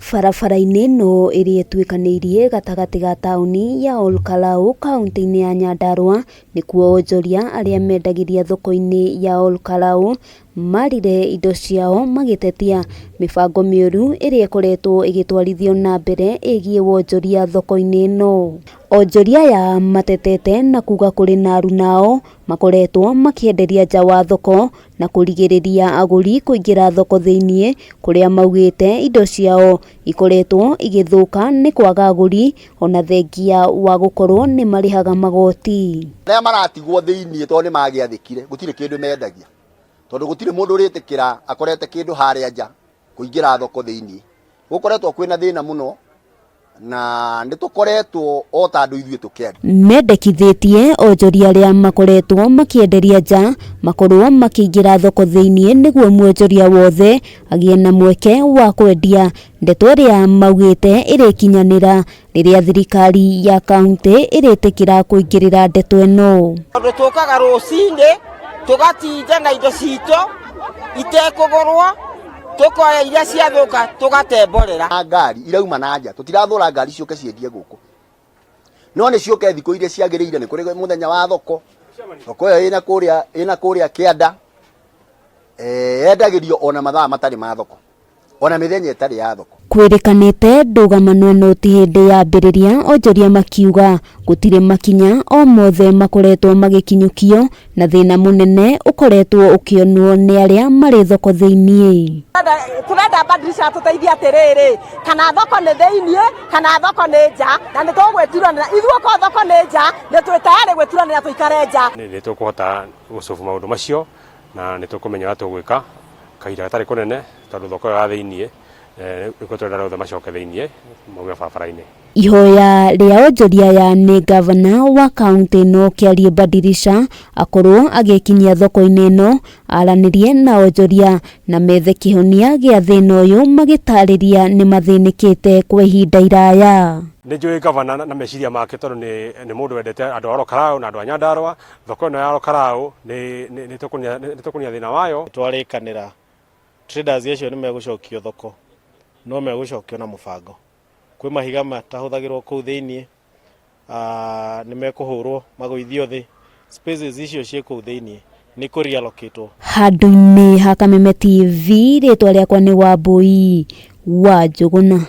Barabara-inĩ no ĩrĩa ĩtuĩkanĩirie gatagatĩ ga taũni ya Olkalau kaunti-inĩ ya Nyandarua nĩkuo onjoria arĩa mendagĩria thoko-inĩ ya Olkalau marire indo ciao magĩtetia mĩbango mĩũru ĩrĩa ĩkoretwo ĩgĩtwarithio na mbere ĩgiĩ wonjoria thoko-inĩ ĩno. Onjoria aya matetete na kuga kũrĩ na aruna ao makoretwo makĩenderia nja wa thoko na kũrigĩrĩria agũri kũingĩra thoko thĩiniĩ, kũrĩa maugĩte indo ciao ikoretwo igĩthũka nĩ kwaga agũri ona thengia wa gũkorwo nĩ marĩhaga magoti. Arĩa maratigwo thĩiniĩ tondũ nĩ magĩathĩkire gũtirĩ kĩndũ mendagia, tondũ gũtirĩ mũndũ ũrĩtĩkĩra akorete kĩndũ harĩa nja kũingĩra thoko thĩiniĩ. Gũkoretwo kwĩna thĩna mũno na nĩtũkoretwo o ta andũ ithuĩ tũkĩaria. Mendekithĩtie onjoria arĩa makoretwo makĩenderia nja makorwo makĩingĩra thoko thĩiniĩ nĩguo mwonjoria wothe agĩe na mweke wa kwendia. Ndeto ĩrĩa maugĩte ĩrĩkinyanĩra rĩrĩa thirikari ya kaunti ĩrĩtĩkĩra kũingĩrĩra ndeto ĩno. Tondũ tũkaga rũcinĩ tũgatinda na indo citũ itekũgũrwo, tukoya iria ciathũka tugatemborera. Ngari irauma na nja tutirathũra ngari ciũke ciendie gũkũ, no nĩ ciũke thikũ iria ciagĩrĩire. Nĩ kũrĩ mũthenya wa thoko, thoko ĩyo ĩna kũrĩa kĩanda yendagĩrio ona mathaa matarĩ ma thoko, ona mĩthenya ĩtarĩ ya thoko. Kwĩrĩkanĩte ndũgamano ĩno ti hĩndĩ yambĩrĩria, onjoria makiuga gũtirĩ makinya o mothe makoretwo magĩkinyũkio na thĩna mũnene ũkoretwo ũkĩonwo nĩ arĩa marĩ thoko thĩiniĩ. Tũrenda badilisha tũteithie atĩrĩrĩ, kana thoko nĩ thĩiniĩ kana thoko nĩ nja, na nĩ tũgwĩturanĩra ithuĩ ko thoko nĩ nja, nĩ twĩ tayarĩ gwĩturanĩra tũikare nja. Nĩ tũkũhota gũcobu maũndũ macio na nĩ tũkũmenya ũrĩa tũgwĩka kahinda gatarĩ kũnene, tondũ thoko ya thĩiniĩ nĩkuo tũrenda rĩothe macoke thĩiniĩ maume barabara-inĩ. Ihoya rĩa onjoria ya nĩ gavana wa kaunti ĩno Kĩarie Badilisha akorwo agĩkinyia thoko-inĩ ĩno, aranĩrie na onjoria na methe kĩhonia gĩa thĩna ũyũ, magĩtarĩria nĩ mathĩnĩkĩte kwa ihinda iraya. Nĩ njũĩ gavana na meciria make, tondũ nĩ mũndũ wendete andũ a Olkalau na andũ a Nyandarua. Thoko ĩno ya Olkalau nĩ tũkũnia thĩna wayo. Twarĩkanĩra traders acio nĩ megũcokio thoko, no megũcokio na mũbango. Kwĩ mahiga matahũthagĩrwo kũu thĩiniĩ, nĩ mekũhũrwo magũithio thĩ. Spaces icio ciĩ kũu thĩiniĩ nĩ kũ-reallocate-wo. Handũ-inĩ ha Kameme TV, rĩtwa rĩakwa nĩ Wambui wa Njũgũna.